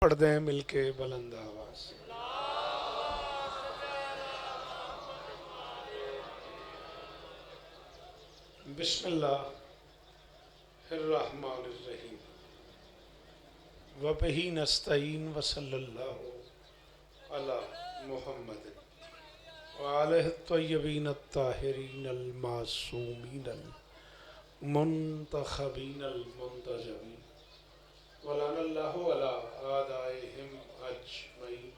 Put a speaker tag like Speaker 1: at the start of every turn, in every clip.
Speaker 1: पढ़ दें मिलके बुलंद आवाज से। बिस्मिल्लाहिर्रहमानिर्रहीम व बिही नस्तईन व सल्लल्लाहु अला मुहम्मद व आलिहि त्वय्यबीन अत्ताहिरीन अल मासूमीन अल मुंतखबीन अल मुंतजबीन व लअनल्लाहु अला आदाइहिम अजमईन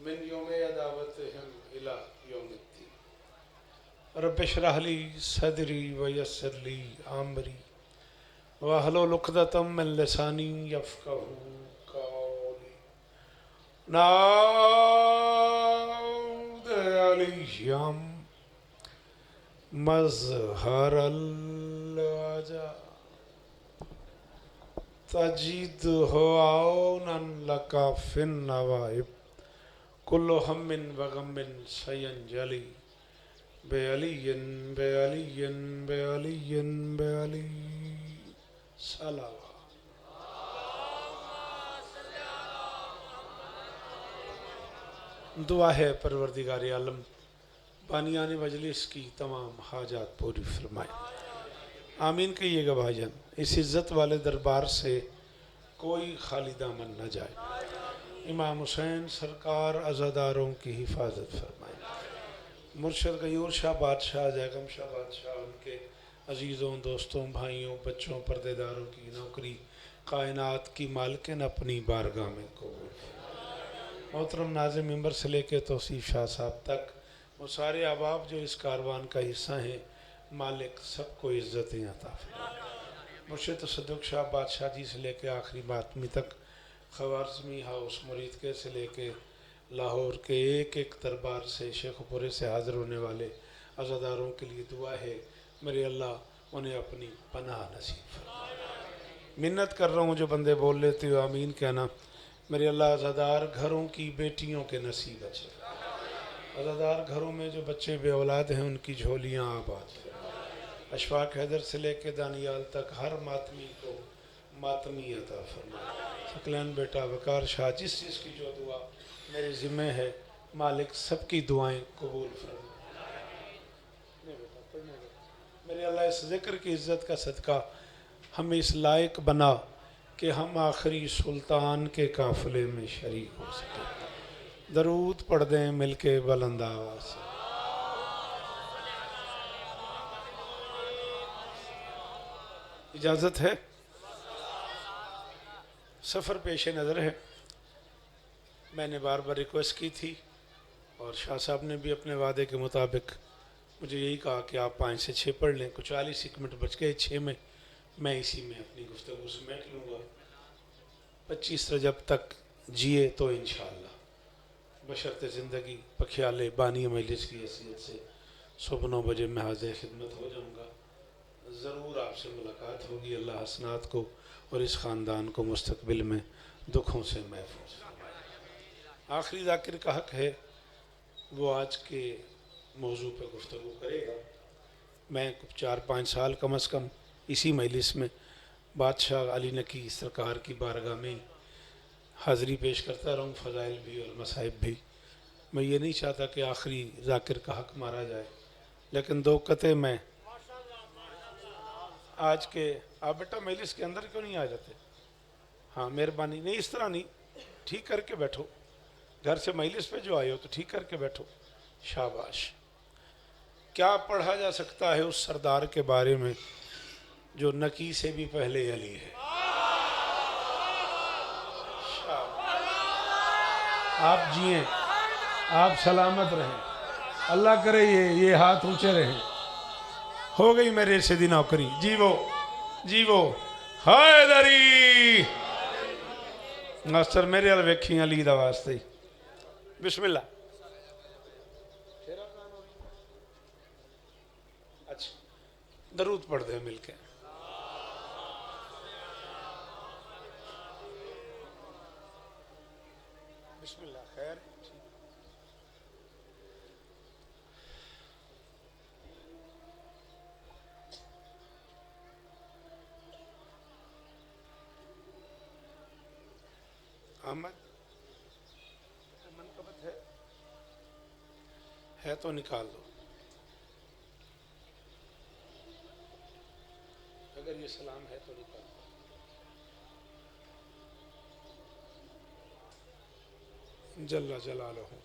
Speaker 1: मिन यौमि अदावतिहिम इला यौमिद्दीन। रब्बि इश्रह ली सदरी व यस्सिर ली अमरी वहलुल उक़दतम मिन लिसानी यफ़क़हू क़ौली। नाऊद अलैहिम मज़हरल वजा तजिदहु औनन लका फिन नवाइब कुल्लु हम्मिन व गम्मिन सयंजली बेअलियन बेअलियन बेअलियन बेअली सलावा। दुआ है परवरदिगार आलम बानियान मजलिस की तमाम हाजात पूरी फरमाए। आमीन कहिएगा भाईजान। इस इज़्ज़त वाले दरबार से कोई खाली दामन न जाए। इमाम हुसैन सरकार अज़ादारों की हिफाजत फरमाए। मुर्शद गयूर शाह बादशाह जैगम शाह बादशाह उनके अजीज़ों दोस्तों भाइयों बच्चों पर्देदारों की नौकरी कायनात की मालकिन अपनी बारगाह में कबूल। मोहतरम नाज़िम मिंबर से लेके तौसीफ़ शाह साहब तक वो सारे अहबाब जो इस कारवान का हिस्सा हैं, मालिक सबको इज़्ज़तें अता फरमाए। मुर्शिद तसद्दुक़ शाह बादशाह जी से लेके आखिरी मातमी तक ख़वारिज़मी हाउस मुरीद के से लेके लाहौर के एक एक दरबार से शेखपुरे से हाज़िर होने वाले अज़ादारों के लिए दुआ है मेरे अल्लाह उन्हें अपनी पनाह नसीब फरमाए। मिन्नत कर रहा हूँ जो बंदे बोल लेते हो आमीन कहना। मेरे अल्लाह अज़ादार घरों की बेटियों के नसीब अच्छे। अज़ादार घरों में जो बच्चे बे औलाद हैं उनकी झोलियाँ आबाद। अशफाक हैदर से लेके दानियाल तक हर मातमी को मातमी अता फरमाए। शकलैन बेटा वकार शाह जिस चीज़ की जो दुआ मेरे ज़िम्मे है मालिक सबकी दुआएं कबूल फरमाए। मेरे अल्लाह इस ज़िक्र की इज़्ज़त का सदका हमें इस लायक बना कि हम आखिरी सुल्तान के काफ़िले में शरीक हो सके। दरूद पढ़ दें मिलके बुलंद आवाज़ से। इजाज़त है। सफ़र पेश नज़र है। मैंने बार बार रिक्वेस्ट की थी और शाह साहब ने भी अपने वादे के मुताबिक मुझे यही कहा कि आप 5 से 6 पढ़ लें। कुछ 40 मिनट बच गए 6 में, मैं इसी में अपनी गुफ्तगू समेट लूँगा। 25 रजब तक जिए तो इंशाअल्लाह बशर्ते ज़िंदगी पख्याले बानी मजलिस की हैसियत से सुबह 9 बजे मैं हाज़िर खिदमत हो जाऊँगा। ज़रूर आपसे मुलाकात होगी। अल्लाह हसनात को और इस ख़ानदान को मुस्तक़बिल में दुखों से महफूज फरमाए। आखिरी ज़ाकिर का हक़ है वो आज के मौजू पर गुफ्तगू करेगा। मैं 4-5 साल कम अज़ कम इसी मजलिस में बादशाह अली नकी सरकार की बारगाह में हाज़िरी पेश करता रहूँ, फ़ज़ाइल भी और मसाइब भी। मैं ये नहीं चाहता कि आखिरी ज़ाकिर का हक़ मारा जाए, लेकिन 2 कते मैं आज के आप बेटा मजलिस के अंदर क्यों नहीं आ जाते? हाँ मेहरबानी। नहीं इस तरह नहीं, ठीक करके बैठो। घर से मजलिस पे जो आए हो तो ठीक करके बैठो। शाबाश। क्या पढ़ा जा सकता है उस सरदार के बारे में जो नकी से भी पहले अली है? आप जिए, आप सलामत रहें, अल्लाह करे ये हाथ ऊंचे रहें। हो गई मेरे से दी नौकरी। जीवो जीवो हैदरी मास्टर मेरे अल वेखी अली दा वास्ते। बिस्मिल्लाह। अच्छा दरूद पढ़ दे मिलके। बिस्मिल्लाह। खैर अहमद मनकबत है तो निकाल दो। अगर ये सलाम है तो निकाल दो। जल्ला जलालहू।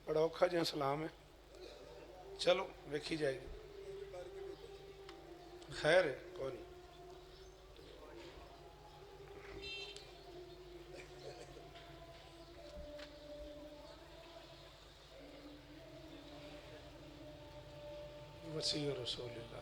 Speaker 1: बड़ा औखा जिहा सलाम है। चलो वेखी जाएगी। खैर है कोई नहीं। वसी रसूलुल्लाह।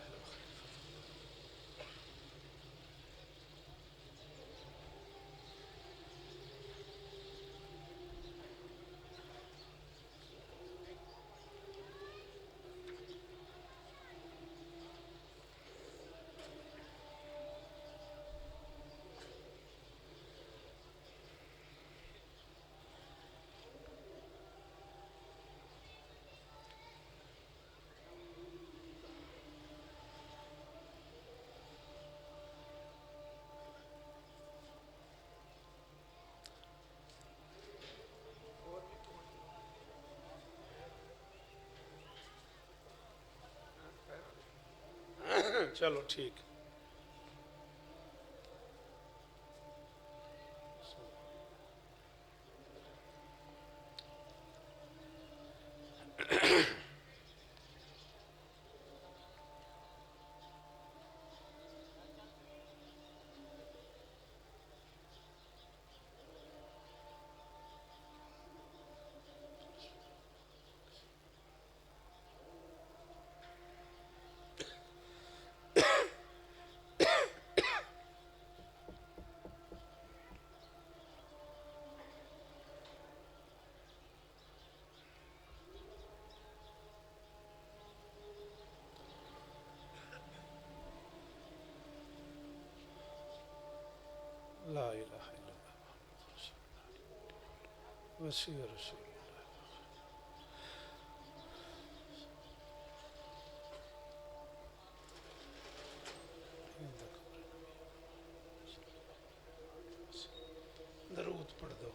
Speaker 1: चलो ठीक। ला इलाहा इल्लल्लाह वसी रसूल। दरूद पढ़ दो।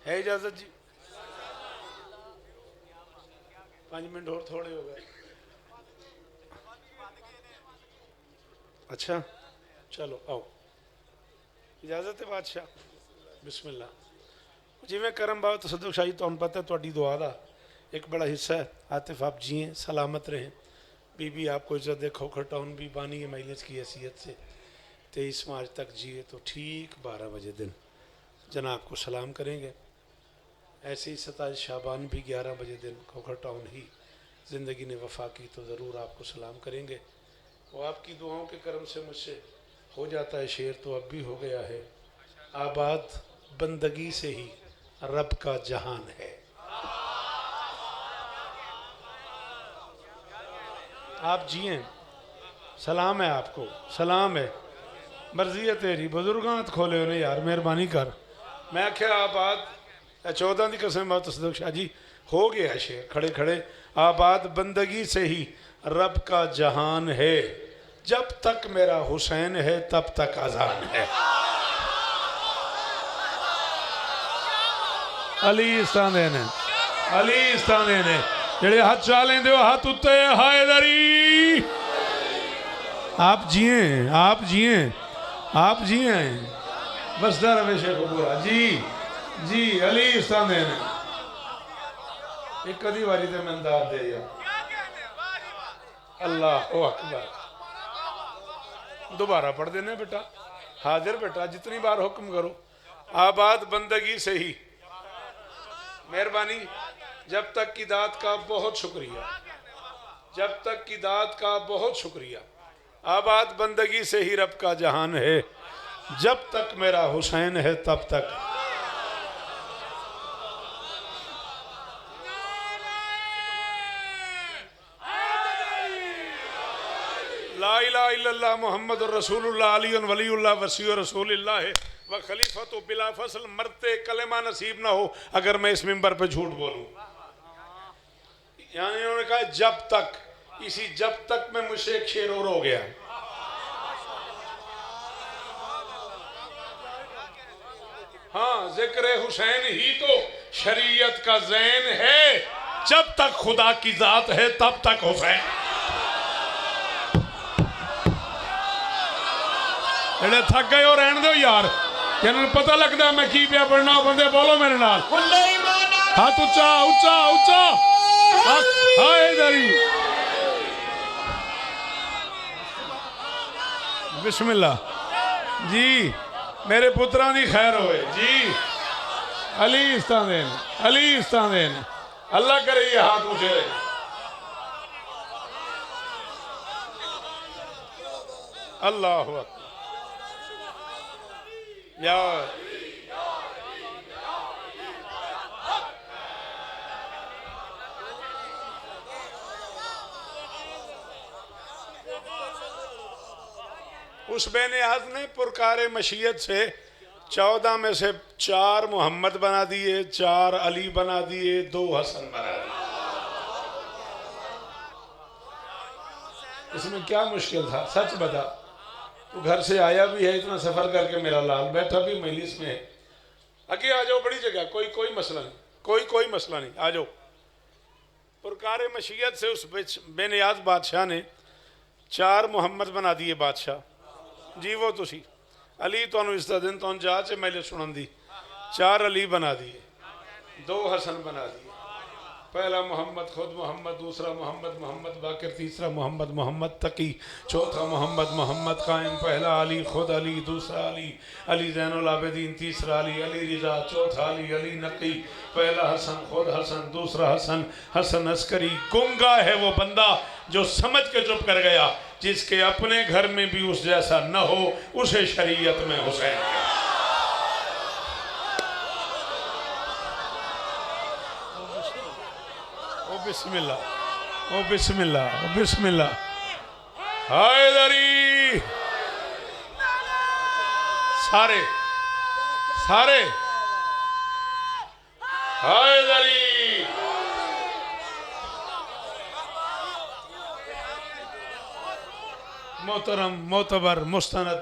Speaker 1: है इजाजत जी? 5 मिनट और थोड़े हो गए। अच्छा चलो आओ। इजाजत है बादशाह। बिस्मिल्लाह। जिमें करम बाब तसद्दुक शाही तो पता है थोड़ी दुआ का एक बड़ा हिस्सा है। आतिफ आप जिए सलामत रहें। बीबी आपको इज्जत दे। खोखर टाउन भी बानी है माइलेज की हैसियत से 23 मार्च तक जिए तो ठीक 12 बजे दिन जनाब को सलाम करेंगे। ऐसे ही 27 शाबान भी 11 बजे दिन खोखर टाउन ही ज़िंदगी ने वफा की तो ज़रूर आपको सलाम करेंगे। वो आपकी दुआओं के करम से मुझसे हो जाता है शेर तो अब भी हो गया है। आबाद बंदगी से ही रब का जहान है। आप जिए सलाम है आपको। सलाम है। मर्जी है तेरी बुजुर्गात खोले उन्हें यार मेहरबानी कर। मैं आख्या आबाद 14 की कसम बात तसद्दुक शाह जी हो गया शेर खड़े खड़े। आबाद बंदगी से ही रब का जहान है। जब तक मेरा हुसैन है तब तक अजान है। अली इस्ताने ने अली इस्ताने ने जेड़े हाथ चालें दो हाथ उत्ते हैदरी। आप जिए आप जिए आप जिए बसदा रवे शेख बुरा जी जी अली इस्ताने ने एक कदी वारी ते मंदार दे या अल्लाह ओ अकबर। दोबारा पढ़ देने बेटा हाजिर बेटा, जितनी बार हुक्म करो। आबाद बंदगी से ही, मेहरबानी। जब तक की दात का बहुत शुक्रिया, जब तक की दात का बहुत शुक्रिया। आबाद बंदगी से ही रब का जहान है, जब तक मेरा हुसैन है तब तक। ला इलाहा इल्लल्लाह मुहम्मद रसूलुल्लाह अली वलीउल्लाह वसी रसूलुल्लाह व खलीफत बिला फसल। मरते कलेमा नसीब ना हो अगर मैं इस मिंबर पे झूठ बोलूं। यानी उन्होंने कहा जब तक, इसी जब तक में मुझसे एक शेर और हो गया। हाँ, जिक्र हुसैन ही तो शरीयत का ज़ैन है, जब तक खुदा की जात है तब तक हुसैन। जेड़े थक गए हो रहने दो यार, जिन्होंने पता लगता मैं की पिया पढ़ना, बंदे बोलो मेरे नाल। हाथ उच्चा उच्चा उच्चा, हाय दरी। बिस्मिल्लाह जी, मेरे पुत्रां दी खैर होए जी। अली इस्तादेन, अली इस्तादेन, अल्लाह करे ये हाथ ऊंचे रहे। अल्लाह अकबर। या उस बेनियाज ने पुरकारे मशीयत से 14 में से 4 मोहम्मद बना दिए, 4 अली बना दिए, 2 हसन बना दिए। इसमें क्या मुश्किल था? सच बता, तू घर से आया भी है इतना सफर करके, मेरा लाल बैठा भी मजलिस में है। आगे आ जाओ, बड़ी जगह, कोई मसला नहीं, कोई मसला नहीं, आ जाओ। पुरकारे मशीयत से उस बेनियाज बादशाह ने 4 मोहम्मद बना दिए बादशाह जी। वो तुसी अली तुहानू इस दिन तुम जा च मेले सुनन दी। 4 अली बना दिए, 2 हसन बना दिए। पहला मोहम्मद खुद मोहम्मद, दूसरा मोहम्मद बाकिर, तीसरा मोहम्मद तकी, चौथा मोहम्मद कायम, पहला अली खुद अली, दूसरा अली ज़ैनुल आबिदीन, तीसरा अली रिजा, चौथा अली नकी, पहला हसन खुद हसन, दूसरा हसन अस्करी। गुंगा है वो बंदा जो समझ के चुप कर गया, जिसके अपने घर में भी उस जैसा न हो, उसे शरीयत में हुसैन। बिस्मिल्लाह, ओ बिस्मिल्लाह, ओ बिस्मिल्लाह। हैदरी सारे हैदरी। मोहतरम मोतबर मुस्तनद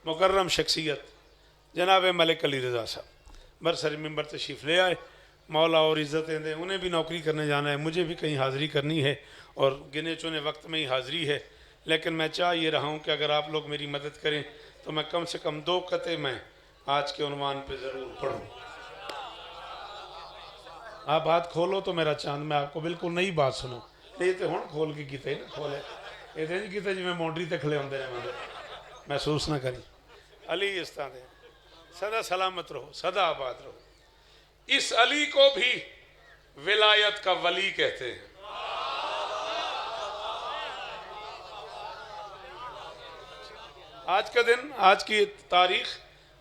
Speaker 1: मुकर्रम शख्सियत जनाब मलिक अली रज़ा साहब बरसर मिंबर तशरीफ़ ले आए। मौला और इज़्ज़तें दें, उन्हें भी नौकरी करने जाना है, मुझे भी कहीं हाज़िरी करनी है और गिने चुने वक्त में ही हाज़िरी है। लेकिन मैं चाह ये रहा हूँ कि अगर आप लोग मेरी मदद करें तो मैं कम से कम 2 कते मैं आज के उन्वान पे ज़रूर पढ़ूँ। आप बात खोलो तो मेरा चांद, मैं आपको बिल्कुल नई बात सुनो। ये तो हुण खोल के कीते ना खोले, ये नहीं कीते जिवें मौंडरी ते खले होंदे ने, मतलब महसूस ना करी। अली इस्तां दे, सदा सलामत रहो, सदा आबाद रहो। इस अली को भी विलायत का वली कहते हैं। आज का दिन, आज की तारीख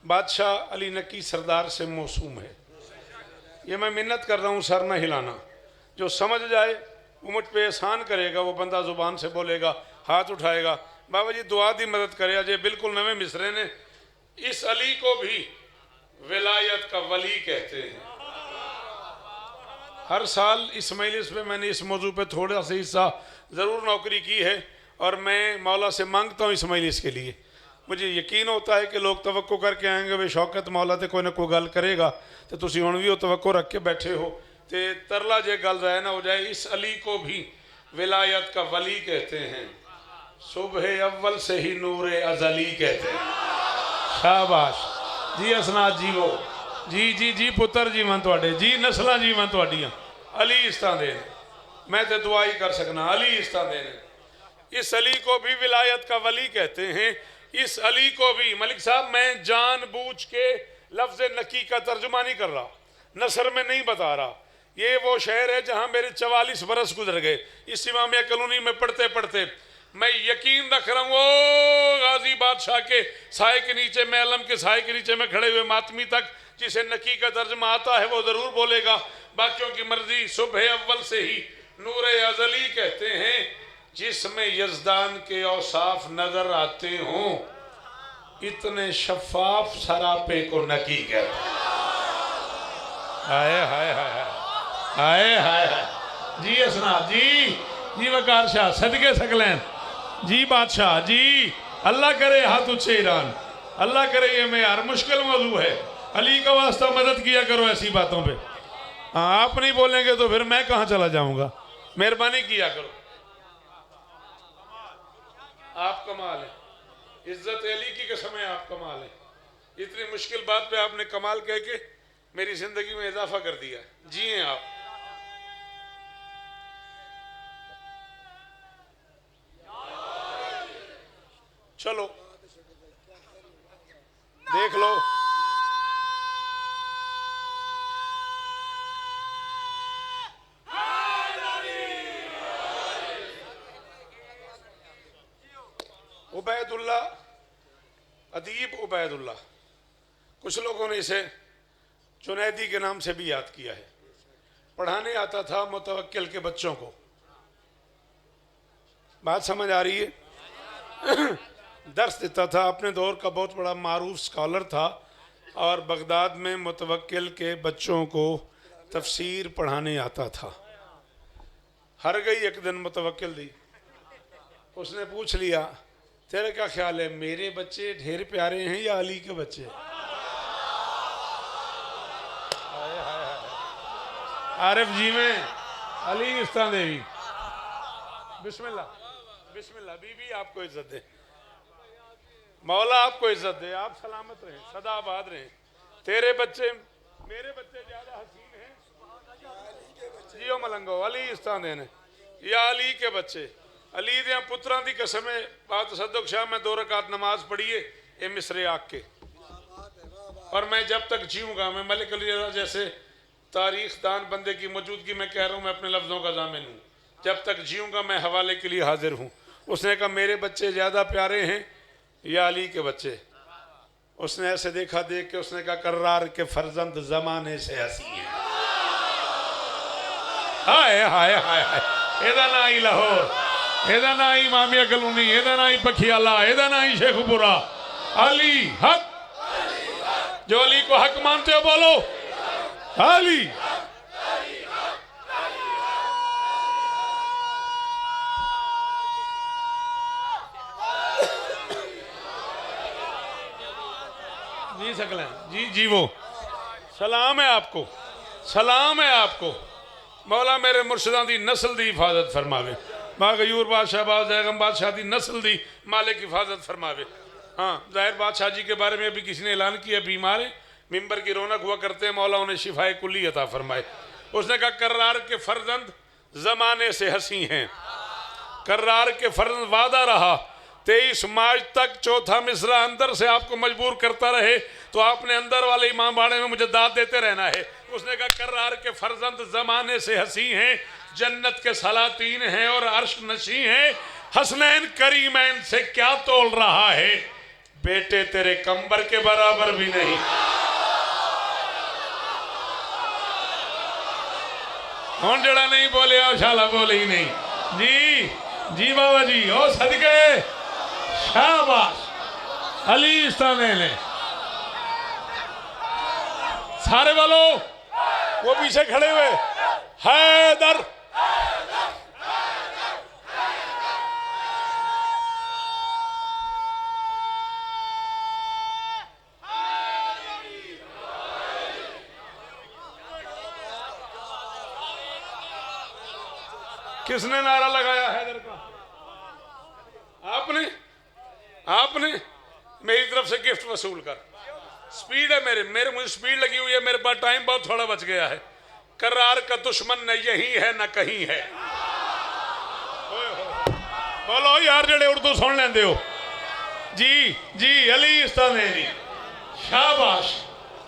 Speaker 1: बादशाह अली नकी सरदार से मौसूम है। ये मैं मिन्नत कर रहा हूँ, सर न हिलाना। जो समझ जाए वो मुझ पे एहसान करेगा, वो बंदा जुबान से बोलेगा, हाथ उठाएगा, बाबा जी दुआ दी मदद करे। अजय बिल्कुल नवे मिसरे ने। इस अली को भी विलायत का वली कहते हैं। हर साल इस मजलिस में मैंने इस मौजू पे थोड़ा सा हिस्सा ज़रूर नौकरी की है और मैं मौला से मांगता हूँ इस मजलिस के लिए। मुझे यकीन होता है कि लोग तवक्को करके आएंगे, वे शौकत मौला ते कोई ना कोई गल करेगा, तो तुसी हुण भी वो तवक्को रख के बैठे हो तो तरला जे गल राय ना हो जाए। इस अली को भी विलायत का वली कहते हैं। सुबह अव्वल से ही नूर अज़ली कहते हैं। शाबाश जी असनाद जी, वो जी पुत्र जीवन तुहाडे जी, नस्ल जीवन तुहाडियां। अली इस्तां दे, मैं तो दुआ ही कर सकना। अली इस्तां दे। इस अली को भी विलायत का वली कहते हैं। इस अली को भी मलिक साहब मैं जानबूझ के लफ्ज नकी का तर्जुमा नहीं कर रहा, नसर में नहीं बता रहा। ये वो शहर है जहां मेरे 44 बरस गुजर गए इस इमामिया कॉलोनी में पढ़ते पढ़ते। मैं यकीन रख रहा हूँ वो गाजी बादशाह के साए के नीचे, मैं अलम के साए के नीचे में खड़े हुए मातमी तक जिसे नकी का तर्जुमा आता है वो ज़रूर बोलेगा। बाकियों की मर्जी। सुबह अव्वल से ही नूर अजली कहते हैं जिसमें यजदान के औसाफ नजर आते हों इतने शफाफ सरापे को नकी कहते हैं। हाय हाय हाय हाय हाय हाय जी असना जी वकार शाह सदके सकलैन जी बादशाह जी। अल्लाह करे हाथ उच्चे ईरान, अल्लाह करे ये मेयार मुश्किल मौजू है। अली का वास्ता मदद किया करो ऐसी बातों पे। आप नहीं बोलेंगे तो फिर मैं कहाँ चला जाऊंगा। मेहरबानी किया करो। आप कमाल है, इज्जत अली की कसम है, आप कमाल है। इतनी मुश्किल बात पे आपने कमाल कह के मेरी जिंदगी में इजाफा कर दिया। जी हैं आप। चलो देख लो। उबैदुल्लाह, अदीब उबैदुल्लाह, कुछ लोगों ने इसे जुनैदी के नाम से भी याद किया है। पढ़ाने आता था मुतवक्किल के बच्चों को। बात समझ आ रही है? दर्स देता था। अपने दौर का बहुत बड़ा मारूफ स्कॉलर था और बगदाद में मुतवक्किल के बच्चों को तफसीर पढ़ाने आता था। हर गई एक दिन मुतवक्किल दी, उसने पूछ लिया तेरे क्या ख्याल है, मेरे बच्चे ढेर प्यारे हैं या अली के बच्चे? आरिफ जी में अली इस्तान देवी। बिस्मिल्लाह बिस्मिल्लाह। बीबी आपको इज्जत दे, मौला आपको इज्जत दे, आप सलामत रहें, सदा आबाद रहें। तेरे बच्चे मेरे बच्चे ज्यादा हसीन हैं जियो मलंगो अली इस्तान देने या अली के बच्चे। अली दे पुत्रां दी कसम है। बात सदक शाह में 2 रकात नमाज पढ़िए ये मिसरे आग के। और मैं जब तक जीऊँगा, मैं मलिक अली रज़ा जैसे तारीख दान बंदे की मौजूदगी में कह रहा हूँ, मैं अपने लफ्ज़ों का ज़ामिन हूँ। जब तक जीऊँगा मैं हवाले के लिए हाजिर हूँ। उसने कहा मेरे बच्चे ज़्यादा प्यारे हैं या अली के बच्चे? उसने ऐसे देखा, देख के उसने कहा कर्रार के फर्जंद ज़माने से हसी हैं। हाय हाय हाय हाय। एदा ना ही लाहौर, एदा ना ही इमामिया कॉलोनी, एदा ना ही पखियाला, एदा ना ही शेखपुरा। अली हक। जो अली को हक मानते हो बोलो अली। जी सकल जी जी वो सलाम है आपको, सलाम है आपको। मौला मेरे मुर्शिदां दी नस्ल दी हिफाजत फरमावे। बागयूर बादशाह बाज़ैगम बादशाह दी नस्ल दी मालिक हिफाजत फरमावे। हाँ, ज़ाहिर बादशाह जी के बारे में अभी किसी ने ऐलान किया बीमार है, मिंबर की रौनक हुआ करते हैं, मौला उन्हें शिफाए कुल्ली अता फरमाए। उसने कहा कर्रार के फर्जंद ज़माने से हंसी हैं। कर्रार के फर्जंद वादा रहा 23 मार्च तक चौथा मिसरा अंदर से आपको मजबूर करता रहे तो आपने अंदर वाले इमाम बाड़े में मुझे दाद देते रहना है। उसने कहा कर्रार के फर्जंद ज़माने से हंसी हैं, जन्नत के सलातीन हैं और अर्श नशी हैं। हसनैन करीमैन से क्या तोल रहा है, बेटे तेरे कंबर के बराबर भी नहीं। कौन जड़ा नहीं बोले और शाला बोले ही नहीं। जी जी बाबा जी ओ सदके शाबाश। अली इस्ताने ने सारे वालों वो पीछे खड़े हुए हैदर। किसने नारा लगाया हैदर का? आपने आपने मेरी तरफ से गिफ्ट वसूल कर। स्पीड है मेरे मुझे स्पीड लगी हुई है, मेरे पास टाइम बहुत थोड़ा बच गया है। करार का दुश्मन न यही है न कहीं है। बोलो यार जेड़े उर्दू सुन लेंदे हो, जी जी अली इस्तानेरी, शाबाश,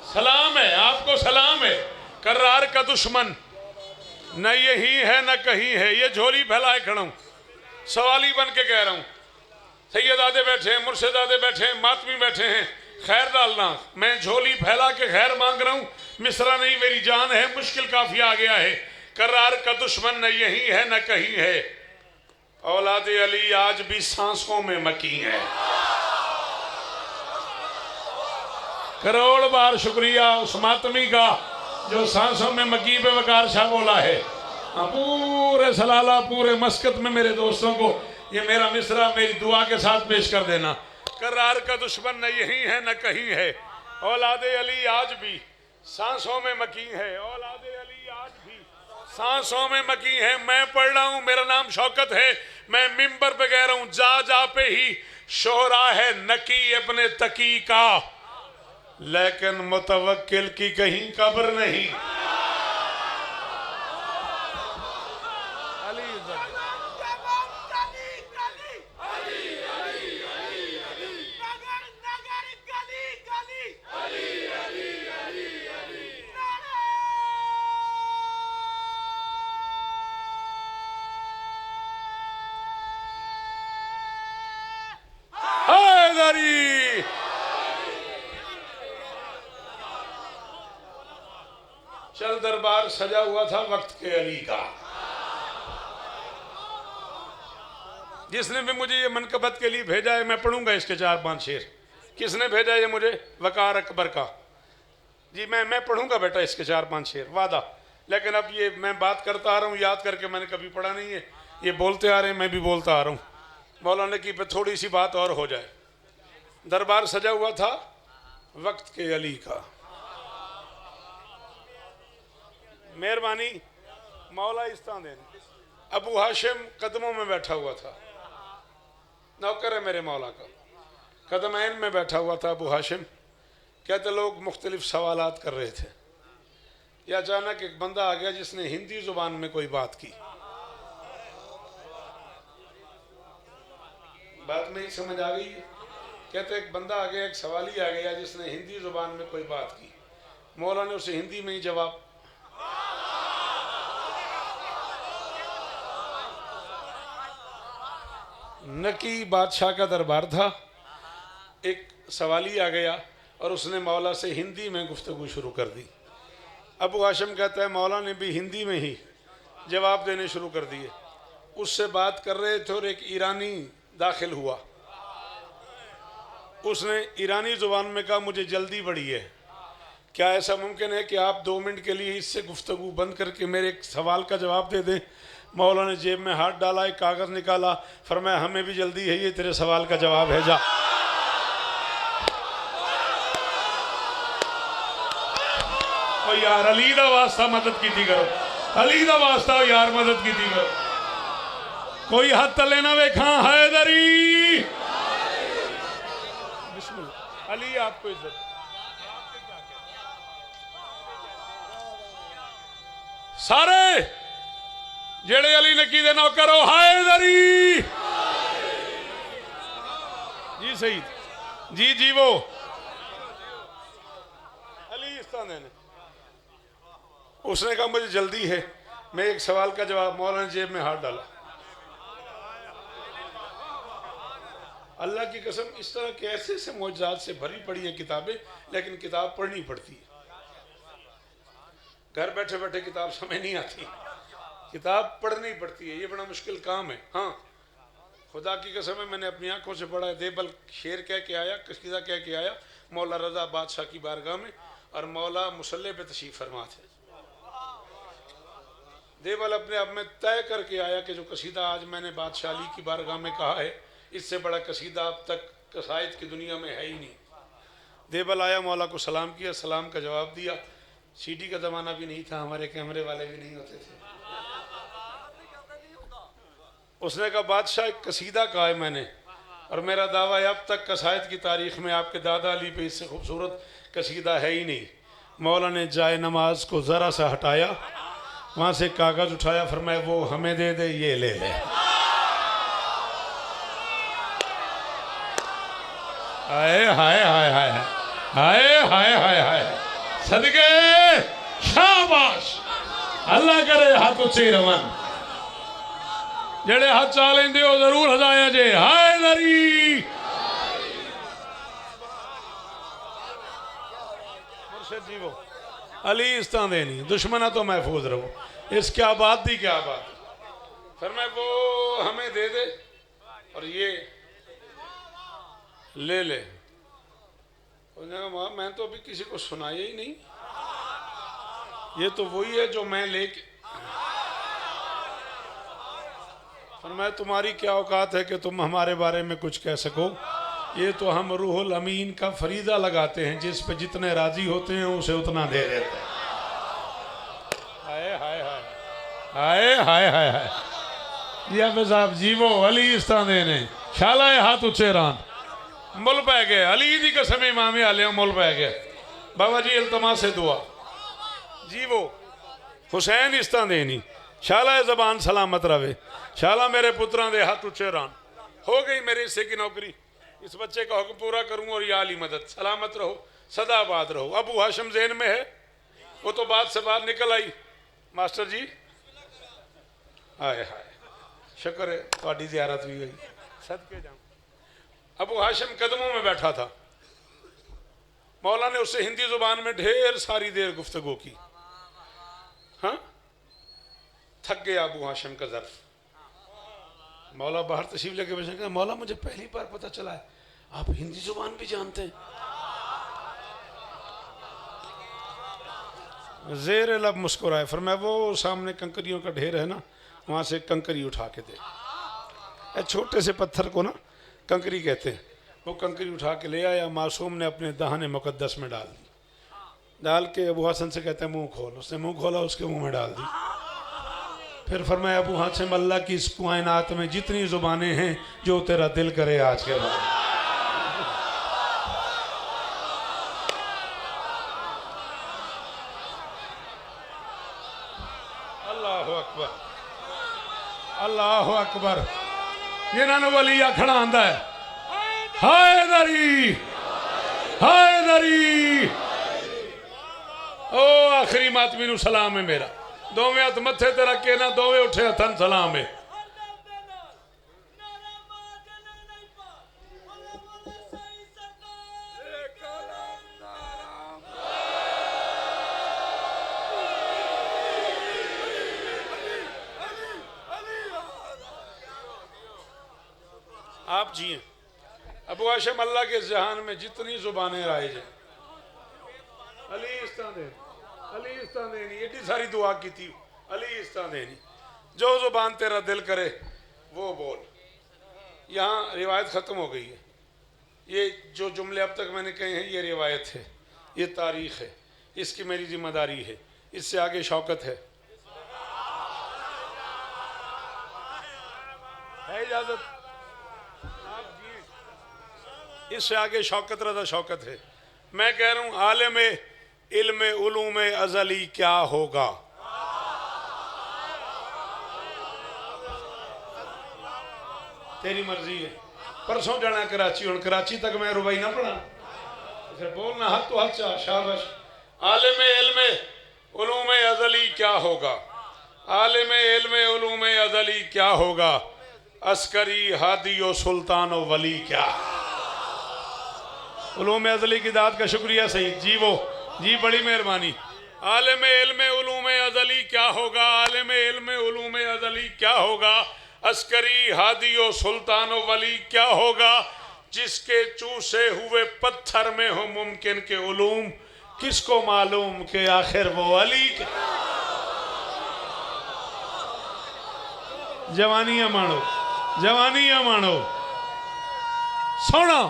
Speaker 1: सलाम है आपको, सलाम है। करार का दुश्मन न यही है न कहीं है, ये झोली फैलाए खड़ा हूं, सवाली बन के कह रहा हूं। सैयदादे बैठे हैं, मुर्शिदादे बैठे हैं, मातमी बैठे हैं, खैर डालना, मैं झोली फैला के खैर मांग रहा हूं। मिसरा नहीं मेरी जान है, मुश्किल काफी आ गया है। करार का दुश्मन न यही है न कहीं है, औलादे अली आज भी सांसों में मकी है। करोड़ बार शुक्रिया उस मातमी का जो सांसों में मकी पे वकार शाह बोला है। पूरे सलाला, पूरे मस्कत में मेरे दोस्तों को ये मेरा मिसरा मेरी दुआ के साथ पेश कर देना। करार का दुश्मन न यही है न कहीं है, औलादे अली आज भी सांसों में मकी है। औलादे अली आज भी सांसों में मकी है। मैं पढ़ रहा हूँ, मेरा नाम शौकत है, मैं मिंबर पे कह रहा हूँ, जा जा पे ही शोहरा है नकी अपने तकी का, लेकिन मुतवक्किल की कहीं कब्र नहीं। चल दरबार सजा हुआ था वक्त के अली का। जिसने भी मुझे ये मनकबत के लिए भेजा है, मैं पढ़ूंगा इसके 4-5 शेर। किसने भेजा ये मुझे? वकार अकबर का। जी मैं पढ़ूंगा बेटा इसके 4-5 शेर, वादा। लेकिन अब ये मैं बात करता आ रहा हूँ, याद करके, मैंने कभी पढ़ा नहीं है, ये बोलते आ रहे हैं, मैं भी बोलता आ रहा हूँ। मौलाना की पे थोड़ी सी बात और हो जाए। दरबार सजा हुआ था वक्त के अली का। मेहरबानी मौला इस्तान देने। अबू हाशिम कदमों में बैठा हुआ था, नौकर है मेरे मौला का। कदमैन में बैठा हुआ था अबू हाशिम। कहते लोग मुख्तलिफ सवालात कर रहे थे, या अचानक एक बंदा आ गया जिसने हिंदी जुबान में कोई बात की। बात में ही समझ आ गई है। कहते एक बंदा आ गया, एक सवाली आ गया जिसने हिंदी जुबान में कोई बात की। मौला ने उसे हिंदी में ही जवाब। नकी बादशाह का दरबार था, एक सवाली आ गया और उसने मौला से हिंदी में गुफ्तगू शुरू कर दी। अबू हाशिम कहता है मौला ने भी हिंदी में ही जवाब देने शुरू कर दिए। उससे बात कर रहे थे और एक ईरानी दाखिल हुआ। उसने ईरानी ज़ुबान में कहा मुझे जल्दी बड़ी है, क्या ऐसा मुमकिन है कि आप 2 मिनट के लिए इससे गुफ्तगू बंद करके मेरे एक सवाल का जवाब दे दें। मौला ने जेब में हाथ डाला, एक कागज़ निकाला, फरमाया हमें भी जल्दी है, ये तेरे सवाल का जवाब है, जा। ओ यार अली दा वास्ता मदद की थी करो, अली दा वास्ता यार मदद की थी करो। कोई हाथ तले ना वेखा हैदरी। बिस्मिल्लाह। अली आपको इज्जत। सारे जेड़े अली नकी दे नौकर हो हैदरी। जी सही जी जी वो अली इस्तान ने। उसने कहा मुझे जल्दी है, मैं एक सवाल का जवाब। मौलाना ने जेब में हाथ डाला। अल्लाह की कसम इस तरह के ऐसे से मौजज़ात से भरी पड़ी है किताबें, लेकिन किताब पढ़नी पड़ती है। घर बैठे बैठे किताब समझ नहीं आती, किताब पढ़नी पड़ती है, ये बड़ा मुश्किल काम है। हाँ खुदा की कसम है, मैंने अपनी आंखों से पढ़ा है। देबल शेर कह के आया, कसीदा कह के आया मौला रज़ा बादशाह की बारगाह में, और मौला मुसल्ले पे तशरीफ़ फरमा थे। देबल अपने आप में तय करके आया कि जो कसीदा आज मैंने बादशाह अली की बारगाह में कहा है, इससे बड़ा कसीदा अब तक कसायद की दुनिया में है ही नहीं। देबल आया, मौला को सलाम किया, सलाम का जवाब दिया। सीडी का ज़माना भी नहीं था, हमारे कैमरे वाले भी नहीं होते थे। उसने कहा बादशाह एक कसीदा कहा है मैंने, और मेरा दावा है अब तक कसायद की तारीख़ में आपके दादा अली पे इससे खूबसूरत कसीदा है ही नहीं। मौला ने जाए नमाज को ज़रा सा हटाया, वहाँ से कागज़ उठाया, फरमाया वो हमें दे दे, ये ले ले। हाय हाय हाय हाय हाय हाय हाय हाय सदके शाबाश अल्लाह करे हाथ उच्चे रवन जेड़े हाथ चा लेंदे हो जरूर हजाया जे हाय दरी मुर्शिद जी वो अली इस तरह दे नहीं दुश्मना तो महफूज रहो इस क्या बात दी क्या बात फिर मैं वो हमें दे दे और ये ले ले मैं तो अभी किसी को सुनाया ही नहीं ये तो वही है जो मैं लेके फरमाया तुम्हारी क्या औकात है कि तुम हमारे बारे में कुछ कह सको ये तो हम रूहुल अमीन का फरीदा लगाते हैं जिस पे जितने राजी होते हैं उसे उतना दे देते हैं हाय हाय हाय हाय हाय हाय हाय जी आप साहब जीवो अली इस तरह देने शाला हाथ उच्चे रान मुल पै गए अली दी कसम इमाम आले मुल पै गए बाबा जी इल्तमा से दुआ जीवो हुसैन इस तरह देनी शाला जबान सलामत रवे शाला मेरे पुत्रां दे हाथ उच्चे रान हो गई मेरे हिस्से की नौकरी इस बच्चे का हुक्म पूरा करूं और या अली मदद सलामत रहो सदा आबाद रहो अबू हाशिम ज़हन में है वो तो बात से बात निकल आई मास्टर जी हाय हाय शुक्र है थोड़ी ज़ियारत भी हुई सदके जाऊं अबू हाशिम कदमों में बैठा था मौला ने उससे हिंदी जुबान में ढेर सारी देर गुफ्तगू की हाँ थक गया अबू हाशिम का ज़र्फ मौला बाहर तशरीफ लेके बैठे कहा मौला मुझे पहली बार पता चला है आप हिंदी जुबान भी जानते हैं ज़ेर लब मुस्कुराए फरमाया वो सामने कंकरियों का ढेर है ना वहाँ से कंकरी उठा के दे छोटे से पत्थर को ना कंकरी कहते हैं वो कंकरी उठा के ले आया मासूम ने अपने दाहने मुकद्दस में डाल दी डाल के अबू हसन से कहते हैं मुंह खोल उसने मुंह खोला उसके मुंह में डाल दी फिर फरमाया अबू हाशिम अल्लाह की इस कायनात में जितनी जुबानें हैं जो तेरा दिल करे आज के बाद अल्लाह अकबर अल्लाह अकबर जिन्होंने वली आखना आंदा है हाय दरी ओ आखिरी मातमी नू सलाम है मेरा दोवें हथ मथे ते रख के ना दोवें उठे हथन सलाम है आप जिए अबू हाशिम अल्लाह के जहान में जितनी जुबानें राइज हैं अली इस तरह देनी एडी सारी दुआ की थी अली इस तरह देनी जो जुबान तेरा दिल करे वो बोल यहाँ रिवायत ख़त्म हो गई है ये जो जुमले अब तक मैंने कहे हैं ये रिवायत है ये तारीख़ है इसकी मेरी जिम्मेदारी है इससे आगे शौकत है इजाज़त इससे आगे शौकत रज़ा शौकत है मैं कह रहा हूँ आलिम इल्म उलूम अज़ली क्या होगा तेरी मर्जी है परसों जाना कराची हूँ कराची तक मैं रुबाई ना पढ़ा फिर बोलना हाथ तो हाथ चाह शाबाश आलिम इल्म उलूम अज़ली क्या होगा आलिम इल्म उलूम अज़ली क्या होगा अस्करी हादी व सुल्तान व वली क्या उलूम अज़ली की दाद का शुक्रिया सही जी वो जी बड़ी मेहरबानी आलिम इल्म उलूम अज़ली क्या होगा आलिम इल्म उलूम अज़ली क्या होगा अस्करी हादी व सुल्तान व वली क्या होगा जिसके चूसे हुए पत्थर में हो मुमकिन के उलूम किसको मालूम के आखिर वो अली जवानियां मानो सोना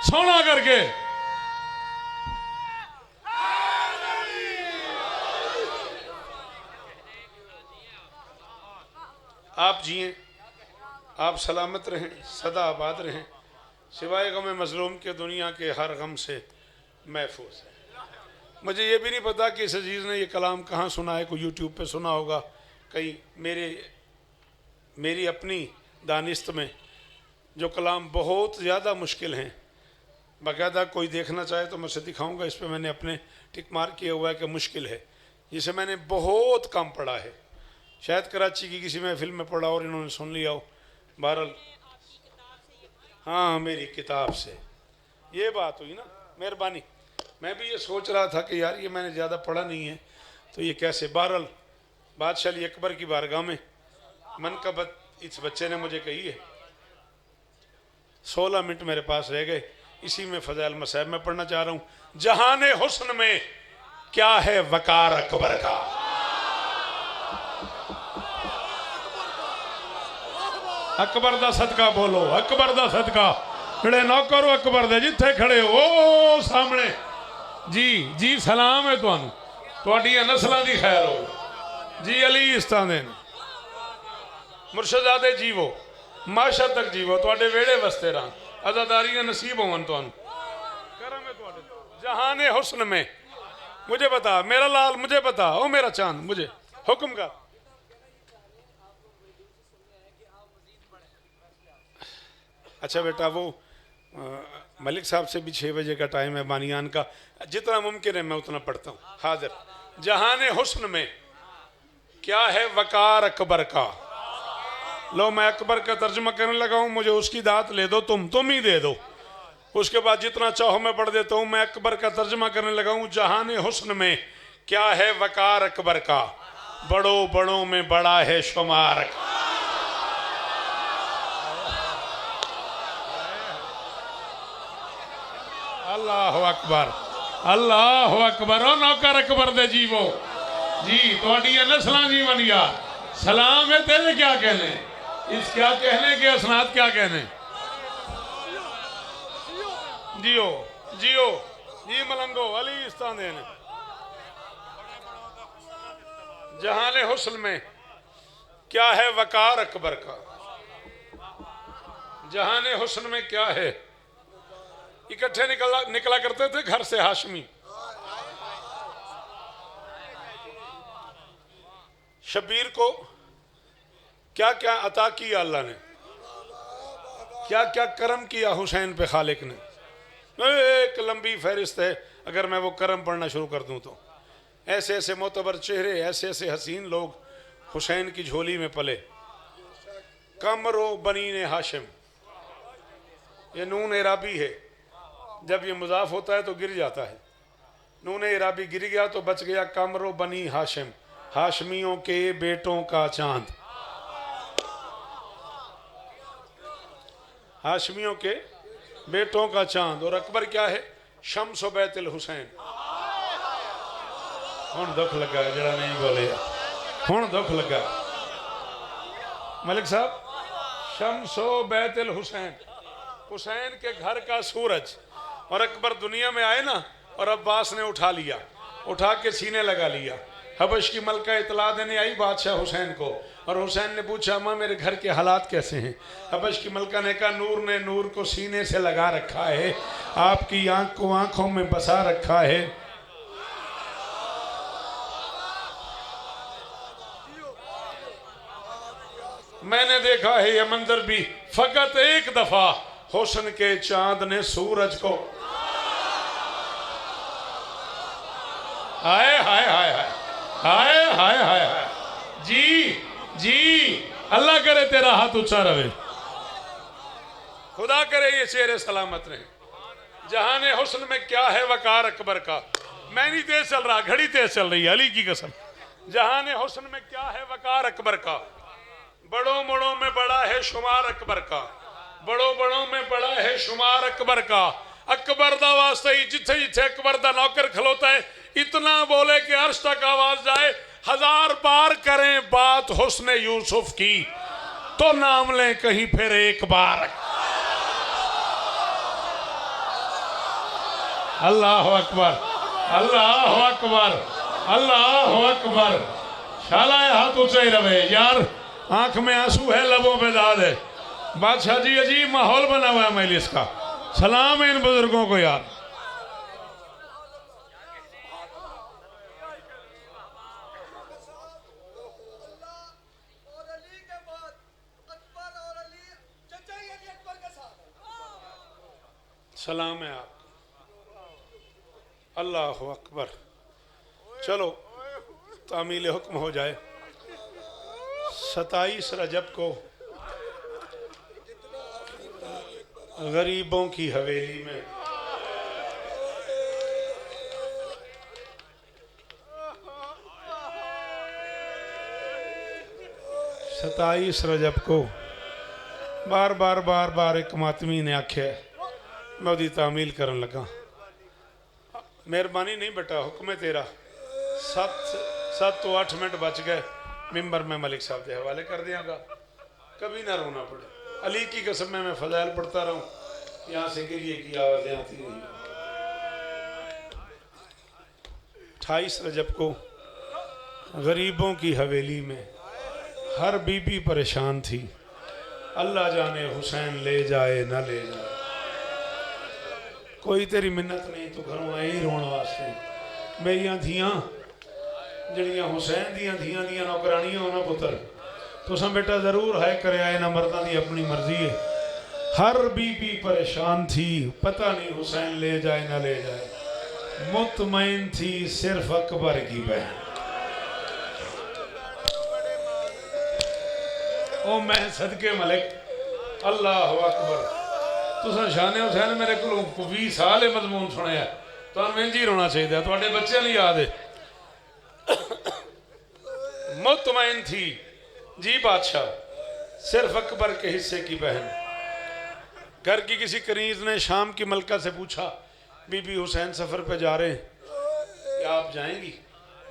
Speaker 1: सोना करके आप जिए आप सलामत रहें सदा आबाद रहें सिवाय गम मज़लूम के दुनिया के हर गम से महफूज है मुझे ये भी नहीं पता कि इस अजीज़ ने ये कलाम कहाँ सुना है कोई यूट्यूब पे सुना होगा कहीं मेरी अपनी दानिस्त में जो कलाम बहुत ज़्यादा मुश्किल हैं बाकायदा कोई देखना चाहे तो मैं उसे दिखाऊंगा। इस पर मैंने अपने टिक मार्क किया हुआ है कि मुश्किल है, जिसे मैंने बहुत कम पढ़ा है। शायद कराची की किसी महफिल में पढ़ा और इन्होंने सुन लिया हो। बहरहाल हाँ, मेरी किताब से ये बात हुई ना, मेहरबानी। मैं भी ये सोच रहा था कि यार ये मैंने ज़्यादा पढ़ा नहीं है तो ये कैसे। बहरहाल बादशाह अली अकबर की बारगाह में मनकबत इस बच्चे ने मुझे कही है। 16 मिनट मेरे पास रह गए, इसी में फ़ज़ाइल मसाइब में पढ़ना चाह रहा हूँ। जहाने हुस्न में क्या है वकार अकबर का। अकबर दा सदका बोलो, अकबर दा सदका। ਜਿਹੜੇ नौकर अकबर दे जिथे खड़े हो सामने जी जी सलाम है ਤੁਹਾਨੂੰ, ਤੁਹਾਡੀਆਂ नस्लों की खैर हो जी। अली इस्तादेन मुर्शदादे जीवो, माशा तक जीवो, ਤੁਹਾਡੇ वेड़े वसते रह, आज़ादारियां नसीब होवन ਤੁਹਾਨੂੰ। करम है ਤੁਹਾਡੇ। जहाने हुस्न में मुझे बता मेरा लाल, मुझे बता ओ मेरा चांद, मुझे हुक्म कर। अच्छा बेटा, वो मलिक साहब से भी 6 बजे का टाइम है बानियान का, जितना मुमकिन है मैं उतना पढ़ता हूँ। हाजिर। जहाने हुस्न में क्या है वकार अकबर का। लो मैं अकबर का तर्जुमा करने लगा हूँ, मुझे उसकी दात ले दो, तुम ही दे दो। उसके बाद जितना चाहो मैं पढ़ देता हूँ। मैं अकबर का तर्जुमा करने लगा हूँ। जहाने हुस्न में क्या है वकार अकबर का, बड़ों बड़ों में बड़ा है शुमार। अल्लाह अकबर, अल्लाह अकबर। ओ नौकर अकबर दे जीवो जी, थोड़िया नस्लां जीवन यार। सलाम है तेरे, क्या कहने इस, क्या कहने के असनाद, क्या कहने। जियो जियो जी मलंगो, अली इस्तादेन। जहाने हुस्न में क्या है वकार अकबर का। जहाने हुस्न में क्या है। इकट्ठे निकला करते थे घर से हाशमी। शबीर को क्या क्या अता किया अल्लाह ने, क्या क्या करम किया हुसैन पे खालिक ने। एक लंबी फहरिस्त है, अगर मैं वो करम पढ़ना शुरू कर दूं तो। ऐसे ऐसे मोतबर चेहरे, ऐसे ऐसे हसीन लोग हुसैन की झोली में पले। कमरो बनीने हाशिम, ये नून इराबी है, जब ये मुजाफ होता है तो गिर जाता है। नून इराबी गिर गया तो बच गया कमरो बनी हाशिम, हाशमियों के बेटों का चांद। हाशमियों के बेटों का चांद। और अकबर क्या है, शम्स बैतुल हुसैन। हुण दुख लगा जरा नहीं बोले, हुण दुख लगा मलिक साहब। शम्स बैतुल हुसैन, हुसैन के घर का सूरज। और अकबर दुनिया में आए ना, और अब्बास ने उठा लिया, उठा के सीने लगा लिया। हबश की मलका इतला देने आई बादशाह हुसैन को, और हुसैन ने पूछा अम्मा मेरे घर के हालात कैसे हैं। हबश की मलका ने कहा नूर ने नूर को सीने से लगा रखा है, आपकी आंख को आंखों में बसा रखा है। मैंने देखा है यह मंजर भी फकत एक दफा, हुस्न के चांद ने सूरज को। हाय हाय हाय हाय हाय हाय हाय हाय जी जी। अल्लाह करे तेरा हाथ ऊंचा रहे, खुदा करे ये चेहरे सलामत रहे। जहाने हुस्न में क्या है वकार अकबर का। मैं नहीं तेज चल रहा, घड़ी तेज चल रही है, अली की कसम। जहाने हुस्न में क्या है वकार अकबर का, बड़ों बड़ों में बड़ा है शुमार अकबर का, बड़ों बड़ों में बड़ा है शुमार अकबर का। अकबर दा वास्ता ही जिथे जिथे अकबर दा नौकर खलोता है, इतना बोले कि अर्श तक आवाज जाए। 1000 बार करें बात हुस्न यूसुफ की, तो नाम लें कहीं फिर एक बार। अल्लाह अकबर, अल्लाह अकबर, अल्लाह अकबर। शाला हाथ ऊंचे ही रहे यार, आंख में आंसू है, लबों पे दाद है। बादशाह जी अजीब माहौल बना हुआ है मजलिस का। सलाम है इन बुजुर्गों को यार। सलाम है आप। अल्लाह अकबर। चलो तामील हुक्म हो जाए। 27 रजब को गरीबों की हवेली में 27 रजब को बार बार एक मातमी ने आख्या मैं उसकी तामील करन लगा। मेहरबानी नहीं बेटा, हुक्म है तेरा। 7 तो 8 मिनट बच गए। मिंबर में मलिक साहब के हवाले कर दियाँगा, कभी ना रोना पड़े। अली की कसम में मैं फजाइल पढ़ता रहूं, यहाँ से गिरिए की आवाज़ें आती रही। 28 रजब को गरीबों की हवेली में हर बीबी परेशान थी। अल्लाह जाने हुसैन ले जाए ना ले जाए। कोई तेरी मिन्नत नहीं, तू घरों आए ही रोने वास्ते। मेरिया धियाँ जड़ियाँ हुसैन दियाँ धियाँ दियाँ नौकरानियाँ होना पुत्र, तुसा बेटा जरूर है करे आए ना, मर्दा की अपनी मर्जी है। हर बीबी परेशान थी, पता नहीं हुसैन ले जाए ना ले जाए। मुतमईन थी सिर्फ अकबर की बहन। ओ मैं सदके मलिक अल्लाह अकबर। तुसा शाने हुसैन मेरे को 20 साल मजमून सुने, तो इंज ही रोना चाहिए। थोड़े बच्चे नहीं याद है। मुतमईन थी जी बादशाह, सिर्फ अकबर के हिस्से की बहन। घर की किसी कनीज ने शाम की मलका से पूछा, बीबी हुसैन सफ़र पे जा रहे हैं, क्या आप जाएंगी?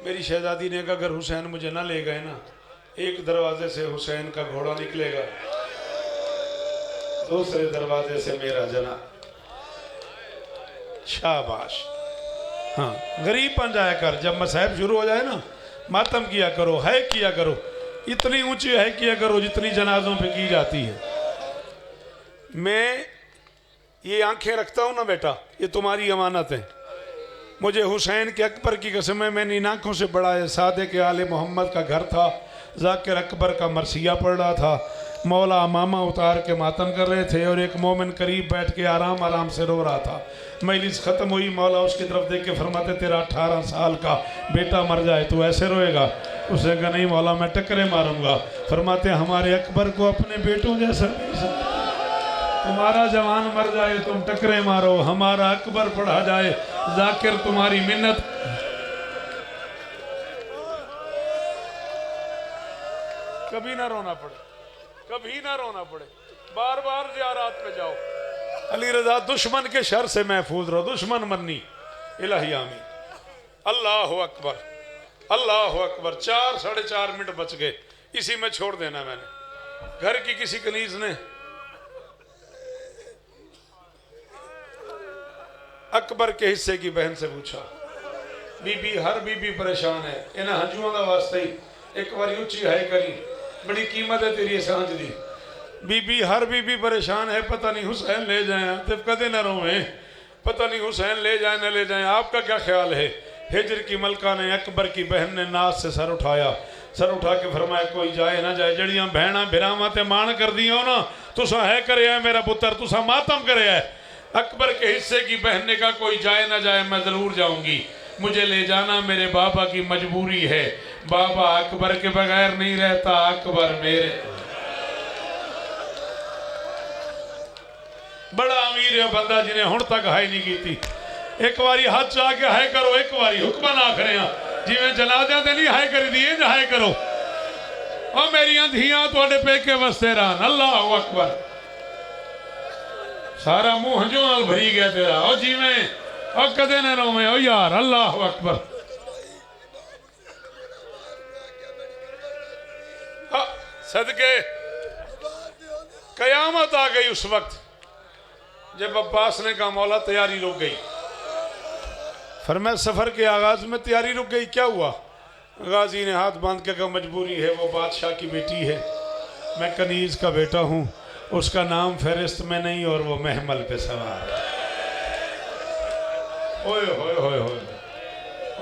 Speaker 1: मेरी शहजादी ने कहा अगर हुसैन मुझे ना ले गए ना, एक दरवाजे से हुसैन का घोड़ा निकलेगा, दूसरे दरवाजे से मेरा जना। शाबाश। हाँ, गरीब बन जाया कर। जब मसाइब शुरू हो जाए ना, मातम किया करो, है किया करो। इतनी ऊंची है किया करो जितनी जनाजों पे की जाती है। मैं ये आंखें रखता हूँ ना बेटा, ये तुम्हारी अमानत है। मुझे हुसैन के अकबर की कसम है, मैंने इन आँखों से बड़ा है। सादे के आले मोहम्मद का घर था, जाकिर अकबर का मरसिया पढ़ रहा था, मौला अमामा उतार के मातम कर रहे थे और एक मोमिन करीब बैठ के आराम से रो रहा था। मजलिस ख़त्म हुई, मौला उसकी तरफ देख के फरमाते तेरा 18 साल का बेटा मर जाए तो ऐसे रोएगा? उसने कहा नहीं मौला मैं टक्करे मारूंगा। फरमाते हमारे अकबर को अपने बेटों जैसा नहीं समझा। तुम्हारा जवान मर जाए तुम टकरे मारो, हमारा अकबर पढ़ा जाए जाकिर तुम्हारी मिन्नत। कभी ना रोना पड़े, कभी ना रोना पड़े। बार बार ज़ियारत पे जाओ। अली रजा दुश्मन के शर से महफूज रहो, दुश्मन मरनी। इलाही आमीन। अल्लाह अकबर, अल्लाह अकबर। 4 साढ़े 4 मिनट बच गए, इसी में छोड़ देना मैंने। घर की किसी कनीज ने अकबर के हिस्से की बहन से पूछा, बीबी हर बीबी परेशान है, इन्हें हंजुओं का वास्ते ही एक बार उची है करी, बड़ी कीमत है तेरी सांझ दी। बीबी हर बीबी परेशान है, पता नहीं हुसैन ले जाए तो कदे न रोवे, पता नहीं हुसैन ले जाए न ले जाए। आपका क्या ख्याल है? हिजर की मलका ने, अकबर की बहन ने नाज से सर उठाया, सर उठा के फरमाया कोई जाए ना जाए, जड़ियाँ भैणा बिरावां ते मान कर दिया ना, तुसा है करे है मेरा पुत्र, तुसा मातम करे है। अकबर के हिस्से की बहन ने कहा कोई जाए ना जाए मैं ज़रूर जाऊंगी, मुझे ले जाना मेरे बाबा की मजबूरी है। बाबा अकबर के बगैर नहीं रहता, अकबर मेरे। बड़ा अमीर है बंदा जिन्हें हुण तक हाई नहीं की थी। एक बारी हाथ चाह के हाय करो, एक बारी हुक्म ना करे जिवें जनाज़ियां ते नहीं हाय करी दी, इंज हाय करो। और मेरियां धियां तुहाडे पेके वसते रहन। अल्लाह अकबर। सारा मुंह हंजों नाल भरी गया तेरा। और जिवें और कदे न रोवे ओ यार। अल्लाह अकबर। सदके कयामत आ गई उस वक्त जब अब्बास ने कहा मौला तैयारी रुक गई। फरमाया सफर के आगाज में तैयारी रुक गई, क्या हुआ? गाजी ने हाथ बांध के कहा मजबूरी है, वो बादशाह की बेटी है, मैं कनीज का बेटा हूँ, उसका नाम फहरिस्त में नहीं और वो महमल पे सवार है। ओए होए होए होए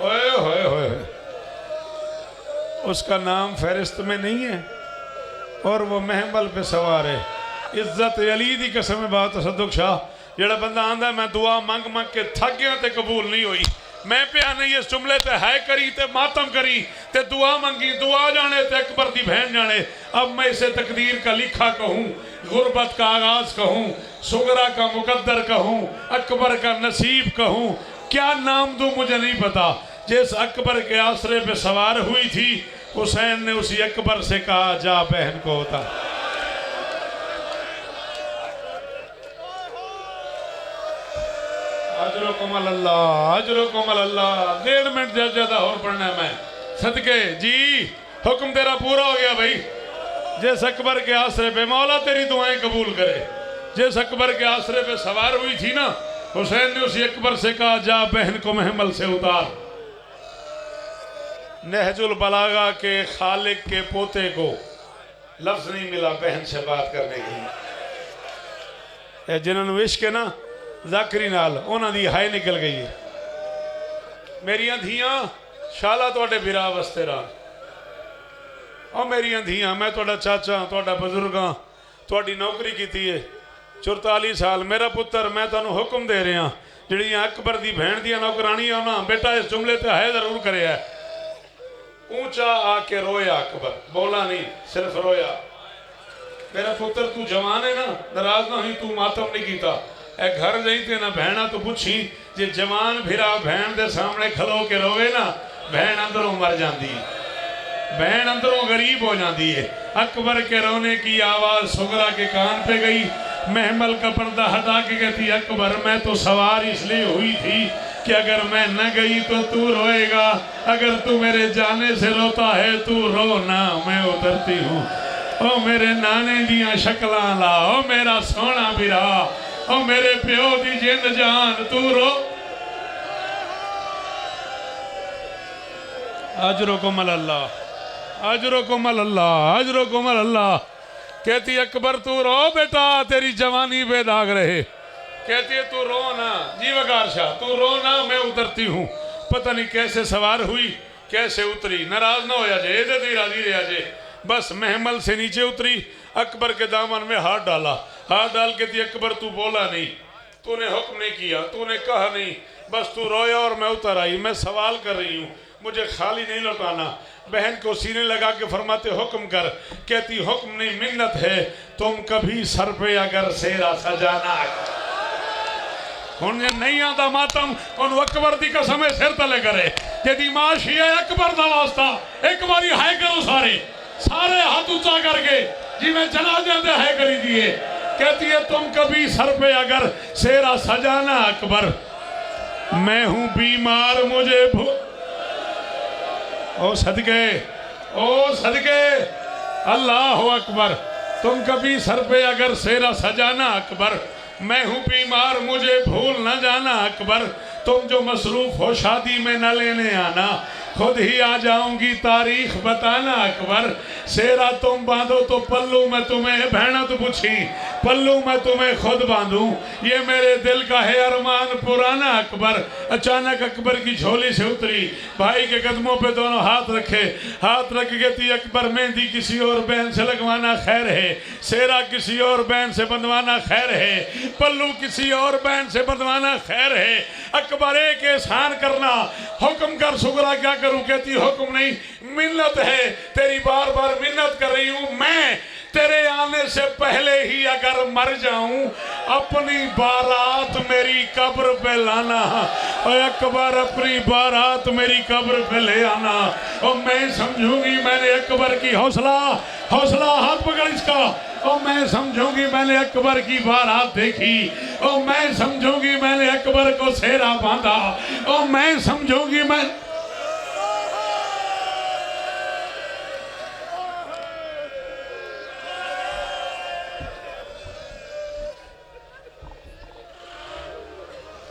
Speaker 1: ओए होए होए, उसका नाम फहरिस्त में नहीं है और वो महमल पे सवार है। इज्जत अली दी कसम बात सदुक शाह जेड़ा बंदा आंदा मैं दुआ मंग मंग के थक गया ते कबूल नहीं हुई, मैं पिया नहीं इस जुमले ते है करी ते मातम करी ते दुआ मंगी, दुआ जाने ते अकबर दी बहन जाने। अब मैं इसे तकदीर का लिखा कहूँ, गुर्बत का आगाज कहूँ, सुगरा का मुकद्दर कहूँ, अकबर का नसीब कहूँ, क्या नाम दूँ मुझे नहीं पता। जिस अकबर के आसरे पे सवार हुई थी, हुसैन ने उसी अकबर से कहा जा बहन को उतार। अजरो कमल अल्लाह, अजरो कमल अल्लाह। 1.5 मिनट ज्यादा और पढ़ना है मैं सदके जी। हुक्म तेरा पूरा हो गया भाई। जिस अकबर के आसरे पे, मौला तेरी दुआएं कबूल करे, जिस अकबर के आसरे पे सवार हुई थी ना, हुसैन ने उसी अकबर से कहा जा बहन को महमल से उतार। नहजुल बलागा के खालिक के पोते को लफ्ज नहीं मिला बहन से बात करने की। जिन्होंने इश्क है ना जाकरी नाल, उन्होंने दी हाय निकल गई है। मेरिया धियां शाला तुहाडे बिरा वस्ते रहा, और मेरिया धियां मैं तुहाडा चाचा, तुहाडा बुजुर्ग हाँ, तुहाडी नौकरी की है 44 साल। मेरा पुत्र मैं तुहानू हुक्म दे रहा, जिहड़ियां अकबर दी बहन दी नौकरानियां ना, बेटा इस जुमले ते है जरूर करे। ऊंचा आके रोया अकबर, बोला नहीं, सिर्फ रोया। मेरा पुत्र तू जवान है ना, नाराज ना हुई, तू मातम नहीं कीता। ए घर जाई ते ना बहना तो पूछी, जे जवान भिरा बहन दे सामने खलो के रोवे ना, बहन अंदरों मर जाती है, बहन अंदरों गरीब हो जाती है। अकबर के रोने की आवाज सुगरा के कान पे गई। महमल का पर्दा हटा के कहती अकबर मैं तो सवार इसलिए हुई थी कि अगर मैं न गई तो तू रोएगा, अगर तू मेरे जाने से रोता है तू रो ना, मैं उतरती हूँ। ओ मेरे नाने दियां शक्लां ला, ओ मेरा सोना बिरा, ओ मेरे प्यो दी जिंद जान, तू रो। अजरो कोमल अल्लाह, अजरो कोमल अल्लाह, अजरो कोमल अल्लाह। कहती अकबर तू रो बेटा, तेरी जवानी बेदाग रहे। कहती है तू रो ना जी वकार शाह, तू रो ना, मैं उतरती हूँ। पता नहीं कैसे सवार हुई, कैसे उतरी, नाराज ना होया जे, दे राजी रहा जे। बस महमल से नीचे उतरी, अकबर के दामन में हाथ डाला, हाथ डाल के थी अकबर तू बोला नहीं, तूने हुक्म नहीं किया, तूने कहा नहीं, बस तू रोया और मैं उतर आई। मैं सवाल कर रही हूँ, मुझे खाली नहीं लौटाना। बहन को सीने लगा के फरमाते हुक्म कर। कहती हुक्म नहीं मिन्नत है, तुम कभी सर पे अगर सेरा सजाना। हुन नहीं आता मातम, उन अकबर दी कसम सिर तले करे। यदि माशी है अकबर दा वास्ता, एक बारी हाय करो सारे, सारे हाथ ऊंचा करके जिवें जनाजे दे हाय करी दिए। कहती है तुम कभी सर पे अगर सेरा सजाना अकबर, मैं हूं बीमार मुझे ओ सदके, ओ सदके अल्लाह अकबर। तुम कभी सर पे अगर सेरा सजाना अकबर, मैं हूँ बीमार मुझे भूल न जाना अकबर। तुम जो मसरूफ हो शादी में न लेने आना, खुद ही आ जाऊंगी तारीख बताना अकबर। सेरा तुम बांधो तो पल्लू मैं तुम्हें, बहना तो पूछी पल्लू मैं तुम्हें खुद बांधूं, ये मेरे दिल का है अरमान पुराना अकबर। अचानक अकबर की झोली से उतरी, भाई के कदमों पे दोनों हाथ रखे, हाथ रख के थी अकबर मेहंदी किसी और बहन से लगवाना खैर है, सेरा किसी और बहन से बंधवाना खैर है, पल्लू किसी और बहन से बंधवाना खैर है। अकबर एक एहसान करना, हुक्म कर सुगरा क्या करूं। कहती हुक्म नहीं, मिन्नत है, तेरी बार बार मिन्नत कर रही हूं, मैं तेरे आने से पहले ही अगर मर जाऊं, अपनी बारात मेरी कब्र पे लाना। और अकबर अपनी बारात मेरी कब्र पे ले आना, और मैं समझूंगी मैंने अकबर की हौसला, हौसला हाथ पकड़ इसका, और मैं समझूंगी मैंने अकबर की बारात देखी, और मैं समझूंगी मैंने अकबर को सेरा बांधा, और मैं समझूंगी मैं